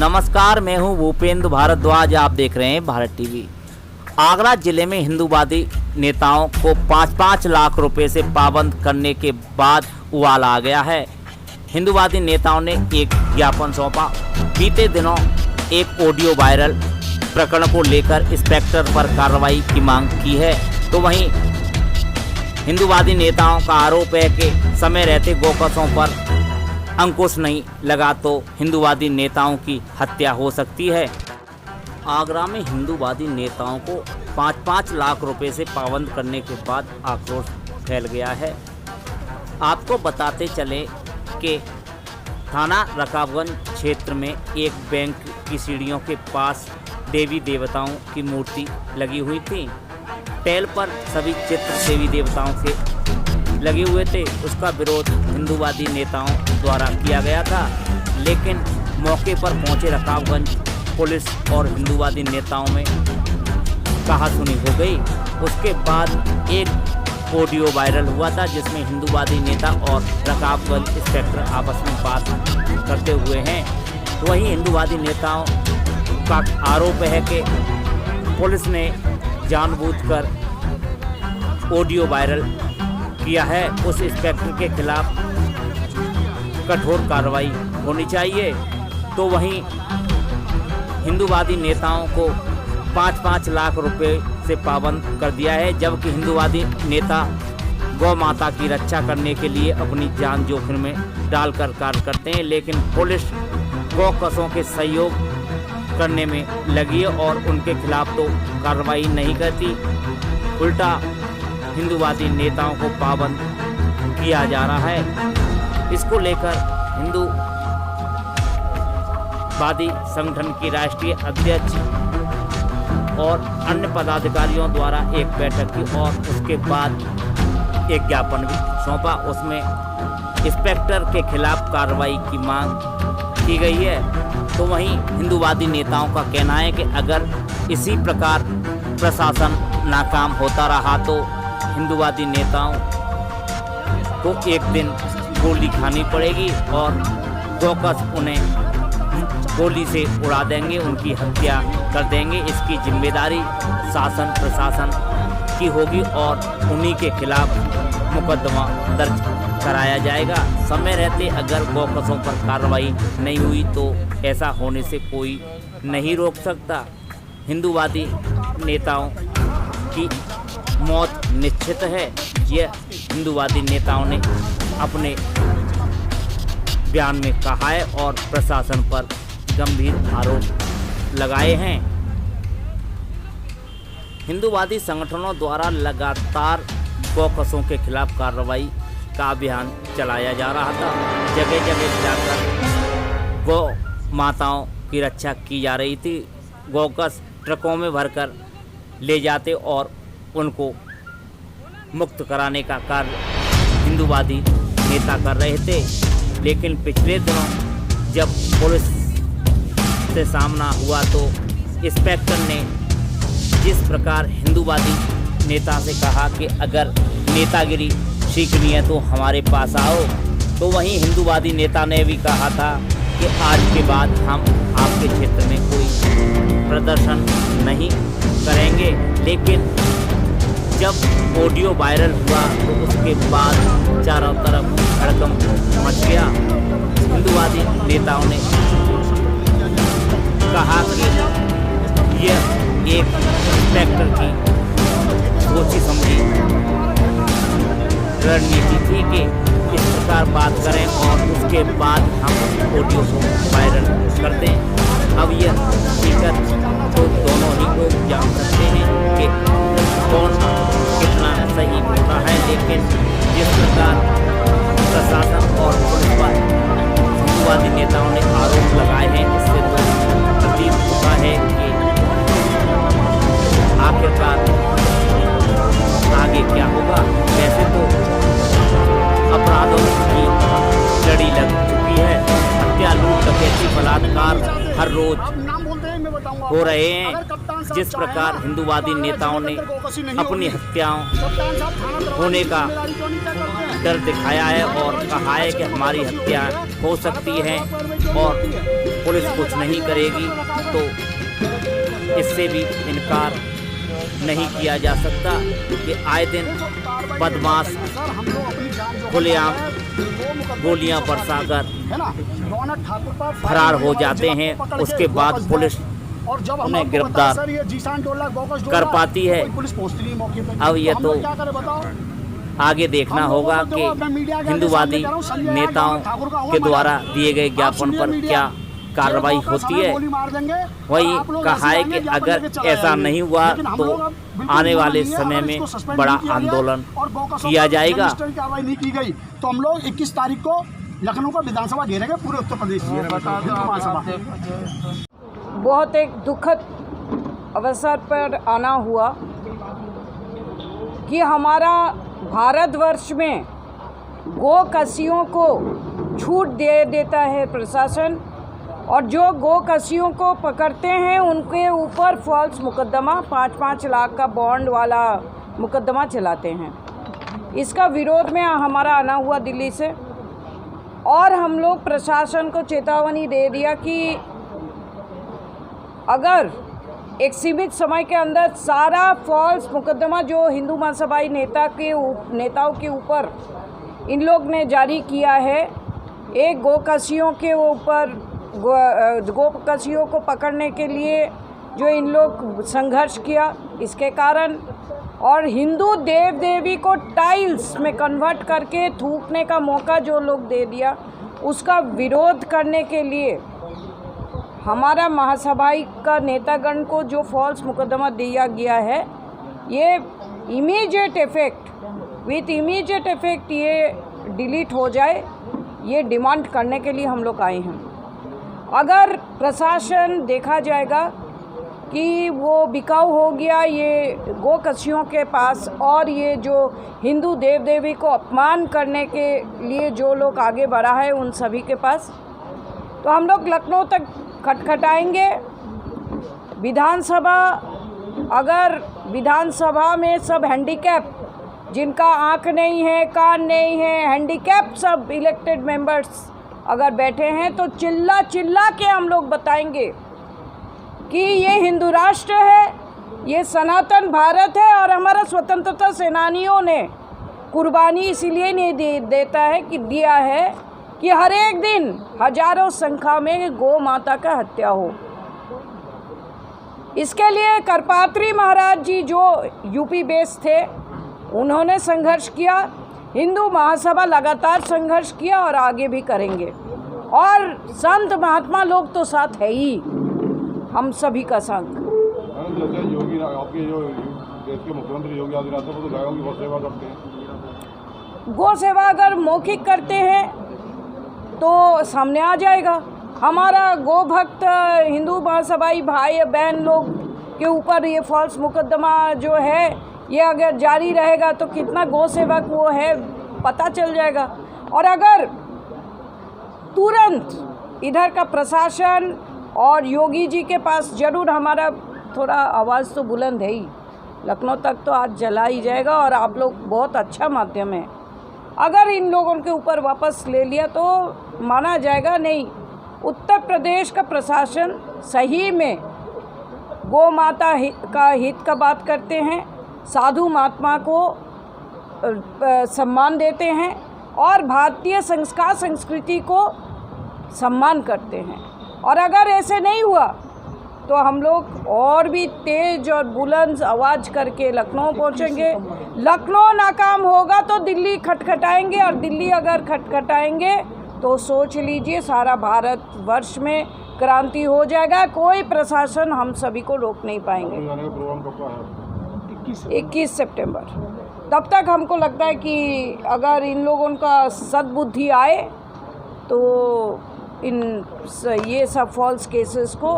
नमस्कार, मैं हूं भूपेंद्र भारद्वाज। आप देख रहे हैं भारत टीवी। आगरा जिले में हिंदूवादी नेताओं को 5-5 लाख रुपए से पाबंद करने के बाद उबाल आ गया है। हिंदूवादी नेताओं ने एक ज्ञापन सौंपा। बीते दिनों एक ऑडियो वायरल प्रकरण को लेकर इंस्पेक्टर पर कार्रवाई की मांग की है। तो वहीं हिंदूवादी नेताओं का आरोप है कि समय रहते गौकसों पर अंकुश नहीं लगा तो हिंदूवादी नेताओं की हत्या हो सकती है। आगरा में हिंदूवादी नेताओं को 5-5 लाख रुपए से पाबंद करने के बाद आक्रोश फैल गया है। आपको बताते चले कि थाना रकाबगंज क्षेत्र में एक बैंक की सीढ़ियों के पास देवी देवताओं की मूर्ति लगी हुई थी। टेल पर सभी चित्र देवी देवताओं के लगे हुए थे। उसका विरोध हिंदूवादी नेताओं द्वारा किया गया था, लेकिन मौके पर पहुंचे रकाबगंज पुलिस और हिंदूवादी नेताओं में कहासुनी हो गई। उसके बाद एक ऑडियो वायरल हुआ था जिसमें हिंदूवादी नेता और रकाबगंज इंस्पेक्टर आपस में बात करते हुए हैं। वहीं हिंदूवादी नेताओं का आरोप है कि पुलिस ने जानबूझकर ऑडियो वायरल किया है। उस इंस्पेक्टर के खिलाफ कठोर कार्रवाई होनी चाहिए। तो वहीं हिंदूवादी नेताओं को 5-5 लाख रुपए से पाबंद कर दिया है, जबकि हिंदूवादी नेता गौ माता की रक्षा करने के लिए अपनी जान जोखिम में डालकर कार्य करते हैं, लेकिन पुलिस गौकसों के सहयोग करने में लगी है और उनके खिलाफ तो कार्रवाई नहीं करती, उल्टा हिंदूवादी नेताओं को पाबंद किया जा रहा है। इसको लेकर हिंदूवादी संगठन की राष्ट्रीय अध्यक्ष और अन्य पदाधिकारियों द्वारा एक बैठक की और उसके बाद एक ज्ञापन भी सौंपा। उसमें इंस्पेक्टर के खिलाफ कार्रवाई की मांग की गई है। तो वहीं हिंदूवादी नेताओं का कहना है कि अगर इसी प्रकार प्रशासन नाकाम होता रहा तो हिंदूवादी नेताओं को एक दिन गोली खानी पड़ेगी और गौकस उन्हें गोली से उड़ा देंगे, उनकी हत्या कर देंगे। इसकी जिम्मेदारी शासन प्रशासन की होगी और उन्हीं के खिलाफ मुकदमा दर्ज कराया जाएगा। समय रहते अगर गौकसों पर कार्रवाई नहीं हुई तो ऐसा होने से कोई नहीं रोक सकता। हिंदूवादी नेताओं की मौत निश्चित है। यह हिंदूवादी नेताओं ने अपने बयान में कहा है और प्रशासन पर गंभीर आरोप लगाए हैं। हिंदूवादी संगठनों द्वारा लगातार गौकसों के खिलाफ कार्रवाई का अभियान चलाया जा रहा था। जगह जगह जाकर गौ माताओं की रक्षा की जा रही थी। गौकस ट्रकों में भरकर ले जाते और उनको मुक्त कराने का कार्य हिंदूवादी नेता कर रहे थे, लेकिन पिछले दिनों जब पुलिस से सामना हुआ तो इंस्पेक्टर ने जिस प्रकार हिंदूवादी नेता से कहा कि अगर नेतागिरी सीखनी है तो हमारे पास आओ, तो वहीं हिंदूवादी नेता ने भी कहा था कि आज के बाद हम आपके क्षेत्र में कोई प्रदर्शन नहीं करेंगे। लेकिन जब ऑडियो वायरल हुआ तो उसके बाद चारों तरफ हड़कंप मच गया। हिंदूवादी नेताओं ने कहा कि यह एक इंस्पेक्टर की सोची समझी रणनीति थी कि इस प्रकार बात करें और उसके बाद हम ऑडियो को वायरल कर दें। अब यह हकीकत तो दोनों ही लोग जान सकते हैं कि कौन कितना सही होता है, लेकिन जिस प्रकार प्रशासन और पुलिस पर हिंदूवादी नेताओं ने आरोप लगाए हैं, इससे तो प्रतीत होता है कि आखिरकार आगे क्या होगा। वैसे तो अपराधों की लड़ी लग चुकी है। हत्या, लूट, डकैती, बलात्कार हर रोज हो रहे हैं। जिस प्रकार हिंदूवादी नेताओं ने अपनी हत्याओं होने का डर दिखाया है और कहा है कि हमारी हत्या हो सकती है और पुलिस कुछ नहीं करेगी तो इससे भी इनकार नहीं किया जा सकता कि आए दिन बदमाश खुलेआम गोलियां बरसाकर फरार हो जाते हैं, उसके बाद पुलिस उन्हें गिरफ्तार कर पाती है। अब यह तो आगे देखना होगा कि हिंदूवादी नेताओं के द्वारा दिए गए ज्ञापन पर क्या कार्रवाई होती है। वही कहा है कि अगर ऐसा नहीं हुआ तो आने वाले समय में बड़ा आंदोलन किया जाएगा। कार्रवाई नहीं की गई तो हम लोग 21 तारीख को लखनऊ का विधानसभा घेरेंगे, पूरे उत्तर प्रदेश विधानसभा। बहुत एक दुखद अवसर पर आना हुआ कि हमारा भारतवर्ष में गोकसियों को छूट दे देता है प्रशासन, और जो गोकसियों को पकड़ते हैं उनके ऊपर फॉल्स मुकदमा 5-5 लाख का बॉन्ड वाला मुकदमा चलाते हैं। इसका विरोध में हमारा आना हुआ दिल्ली से, और हम लोग प्रशासन को चेतावनी दे दिया कि अगर एक सीमित समय के अंदर सारा फॉल्स मुकदमा जो हिंदू महासभाई नेताओं के ऊपर इन लोग ने जारी किया है, एक गोकसियों के ऊपर गोकसियों को पकड़ने के लिए जो इन लोग संघर्ष किया, इसके कारण, और हिंदू देव देवी को टाइल्स में कन्वर्ट करके थूकने का मौका जो लोग दे दिया, उसका विरोध करने के लिए हमारा महासभाई का नेतागण को जो फॉल्स मुकदमा दिया गया है, ये इमीडिएट इफ़ेक्ट ये डिलीट हो जाए, ये डिमांड करने के लिए हम लोग आए हैं। अगर प्रशासन देखा जाएगा कि वो बिकाऊ हो गया ये गोकसियों के पास, और ये जो हिंदू देव देवी को अपमान करने के लिए जो लोग आगे बढ़ा है उन सभी के पास, तो हम लोग लखनऊ तक खटखटाएंगे। विधानसभा, अगर विधानसभा में सब हैंडीकैप, जिनका आँख नहीं है, कान नहीं है, हैंडीकैप सब इलेक्टेड मेंबर्स अगर बैठे हैं, तो चिल्ला चिल्ला के हम लोग बताएंगे कि ये हिंदू राष्ट्र है, ये सनातन भारत है, और हमारा स्वतंत्रता सेनानियों ने कुर्बानी इसीलिए नहीं देता है कि दिया है कि हर एक दिन हजारों संख्या में गौ माता का हत्या हो। इसके लिए करपात्री महाराज जी जो यूपी बेस थे, उन्होंने संघर्ष किया, हिंदू महासभा लगातार संघर्ष किया और आगे भी करेंगे, और संत महात्मा लोग तो साथ है ही, हम सभी का संग। योगी आपके जो देश के मुख्यमंत्री योगी आदित्यनाथ को तो गायों की बहुत सेवा करते हैं। गौ सेवा अगर मौखिक करते हैं तो सामने आ जाएगा। हमारा गो भक्त हिंदू महासभाई भाई बहन लोग के ऊपर ये फॉल्स मुकदमा जो है, ये अगर जारी रहेगा तो कितना गौ सेवक वो है पता चल जाएगा। और अगर तुरंत इधर का प्रशासन और योगी जी के पास, जरूर हमारा थोड़ा आवाज़ तो बुलंद है ही, लखनऊ तक तो आज जला ही जाएगा, और आप लोग बहुत अच्छा माध्यम है, अगर इन लोगों के ऊपर वापस ले लिया तो माना जाएगा। नहीं, उत्तर प्रदेश का प्रशासन सही में गौ माता का हित का बात करते हैं, साधु महात्मा को सम्मान देते हैं, और भारतीय संस्कार संस्कृति को सम्मान करते हैं। और अगर ऐसे नहीं हुआ तो हम लोग और भी तेज और बुलंद आवाज़ करके लखनऊ पहुंचेंगे। लखनऊ नाकाम होगा तो दिल्ली खटखटाएंगे, और दिल्ली अगर खटखटाएंगे तो सोच लीजिए सारा भारत वर्ष में क्रांति हो जाएगा। कोई प्रशासन हम सभी को रोक नहीं पाएंगे। 21 सितंबर तब तक हमको लगता है कि अगर इन लोगों का सद्बुद्धि आए तो ये सब फॉल्स केसेस को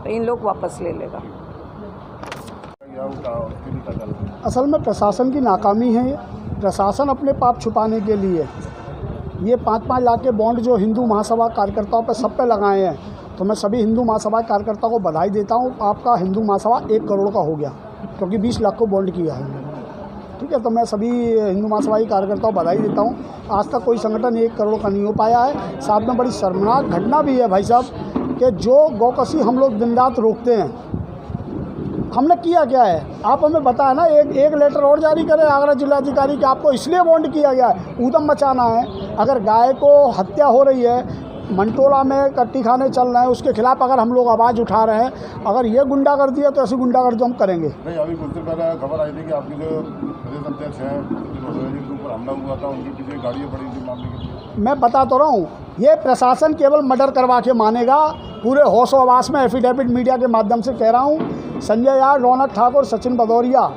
इन लोग वापस ले लेगा। असल में प्रशासन की नाकामी है। प्रशासन अपने पाप छुपाने के लिए ये 5-5 लाख के बॉन्ड जो हिंदू महासभा कार्यकर्ताओं पर सब पे लगाए हैं, तो मैं सभी हिंदू महासभा कार्यकर्ताओं को बधाई देता हूँ। आपका हिंदू महासभा 1 करोड़ का हो गया, क्योंकि 20 लाख को बॉन्ड किया है। ठीक है, तो मैं सभी हिंदू महासभा कार्यकर्ताओं को बधाई देता हूँ। आज तक कोई संगठन 1 करोड़ का नहीं हो पाया है। साथ में बड़ी शर्मनाक घटना भी है भाई साहब कि जो गौकसी हम लोग दिन रात रोकते हैं, हमने किया क्या है आप हमें बताया ना। एक लेटर और जारी करें आगरा जिलाधिकारी कि आपको इसलिए बॉन्ड किया गया है, ऊधम मचाना है। अगर गाय को हत्या हो रही है, मंटोला में कट्टी खाने चल रहे हैं, उसके खिलाफ अगर हम लोग आवाज़ उठा रहे हैं, अगर ये गुंडागर्दी है तो ऐसी गुंडागर्दी हम करेंगे। नहीं, अभी कुछ दिन पहले खबर आई थी कि आपके जो प्रदेश अध्यक्ष हैं जिनके ऊपर हमला हुआ था, उनके पीछे गाड़ियाँ पड़ी थी मामले के लिए। मैं बता तो रहा हूँ, ये प्रशासन केवल मर्डर करवा के मानेगा। पूरे होश आवास में एफिडेविट मीडिया के माध्यम से कह रहा हूँ, संजय यार, रौनक ठाकुर, सचिन भदौरिया,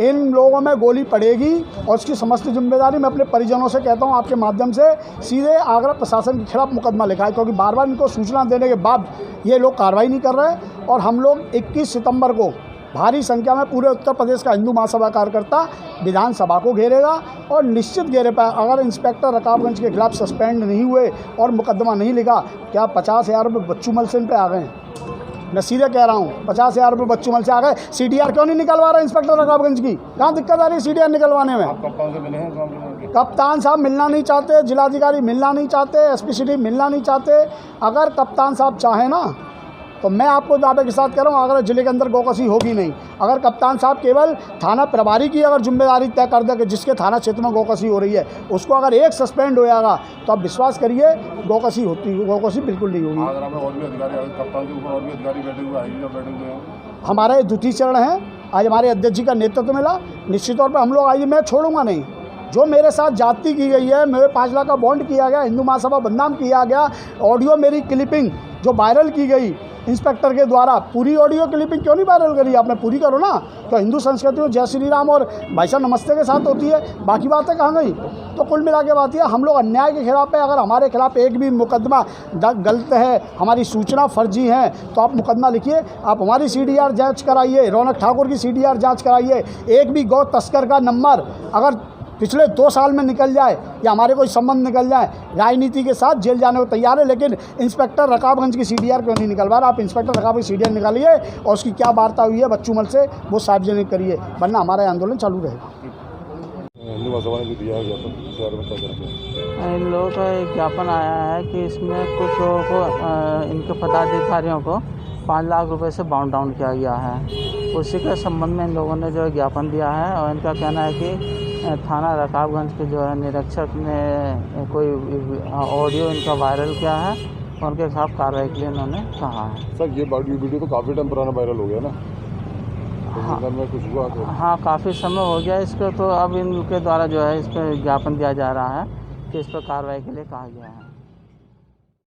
इन लोगों में गोली पड़ेगी और उसकी समस्त जिम्मेदारी मैं अपने परिजनों से कहता हूं आपके माध्यम से सीधे आगरा प्रशासन के खिलाफ मुकदमा लिखा है, क्योंकि बार बार इनको सूचना देने के बाद ये लोग कार्रवाई नहीं कर रहे। और हम लोग 21 सितंबर को भारी संख्या में पूरे उत्तर प्रदेश का हिंदू महासभा कार्यकर्ता विधानसभा को घेरेगा और निश्चित घेरे पर अगर इंस्पेक्टर रकाबगंज के खिलाफ सस्पेंड नहीं हुए और मुकदमा नहीं लिखा, क्या 50,000 रुपये बच्चू मल से इन पर आ गए। मैं सीधे कह रहा हूँ, 50,000 रुपये बच्चू मल से आ गए। CDR क्यों नहीं निकलवा रहा इंस्पेक्टर रकाबगंज की? कहाँ दिक्कत आ रही है CDR निकलवाने में? कप्तान से मिले हैं? कप्तान साहब मिलना नहीं चाहते, जिलाधिकारी मिलना नहीं चाहते, SP सिटी मिलना नहीं चाहते। अगर कप्तान साहब चाहें ना तो मैं आपको दावे के साथ कह रहा हूँ आगरा जिले के अंदर गौकसी होगी नहीं। अगर कप्तान साहब केवल थाना प्रभारी की अगर जिम्मेदारी तय कर दे कि जिसके थाना क्षेत्र में गौकसी हो रही है उसको अगर एक सस्पेंड हो जाएगा तो आप विश्वास करिए गौकसी बिल्कुल नहीं होगी। आगरा में और भी अधिकारी, कप्तान के ऊपर और भी अधिकारी बैठे हुए हैं। हमारे द्वितीय चरण हैं, आज हमारे अध्यक्ष जी का नेतृत्व मिला। निश्चित तौर पर हम लोग आइए, मैं छोड़ूंगा नहीं। जो मेरे साथ जाति की गई है, मेरे 5 लाख का बॉन्ड किया गया, हिंदू महासभा बदनाम किया गया, ऑडियो मेरी क्लिपिंग जो वायरल की गई इंस्पेक्टर के द्वारा, पूरी ऑडियो क्लिपिंग क्यों नहीं वायरल करी आपने? पूरी करो ना। तो हिंदू संस्कृति में जय श्री राम और भाई साहब नमस्ते के साथ होती है, बाकी बातें कहाँ गई? तो कुल मिला के बात है, हम लोग अन्याय के खिलाफ है। अगर हमारे खिलाफ एक भी मुकदमा गलत है, हमारी सूचना फर्जी है, तो आप मुकदमा लिखिए, आप हमारी CDR जांच कराइए, रौनक ठाकुर की CDR जांच कराइए। एक भी गौ तस्कर का नंबर अगर पिछले 2 साल में निकल जाए या हमारे कोई संबंध निकल जाए, राजनीति के साथ जेल जाने को तैयार है। लेकिन इंस्पेक्टर रकाबगंज की CDR क्यों नहीं निकलवा रहा? आप इंस्पेक्टर रकाबगंज की CDR निकालिए और उसकी क्या वार्ता हुई है बच्चू मल से वो सार्वजनिक करिए, वरना हमारा आंदोलन चालू रहेगा। हिंदू महासभा ने भी दिया है ज्ञापन, इन लोगों का एक ज्ञापन आया है कि इसमें कुछ लोगों को, इनके पदाधिकारियों को 5 लाख रुपए से बाउंड डाउन किया गया है। उसी के संबंध में इन लोगों ने जो ज्ञापन दिया है और इनका कहना है कि थाना रकाबगंज के जो है निरीक्षक ने कोई ऑडियो इनका वायरल किया है और उनके खिलाफ कार्रवाई के लिए उन्होंने कहा है। सर ये वीडियो तो काफ़ी टाइम पुराना वायरल हो गया ना? हाँ, में कुछ हुआ तो? हाँ, काफ़ी समय हो गया इसको, तो अब इनके द्वारा जो है इस पर ज्ञापन दिया जा रहा है कि इस पर कार्रवाई के लिए कहा गया है।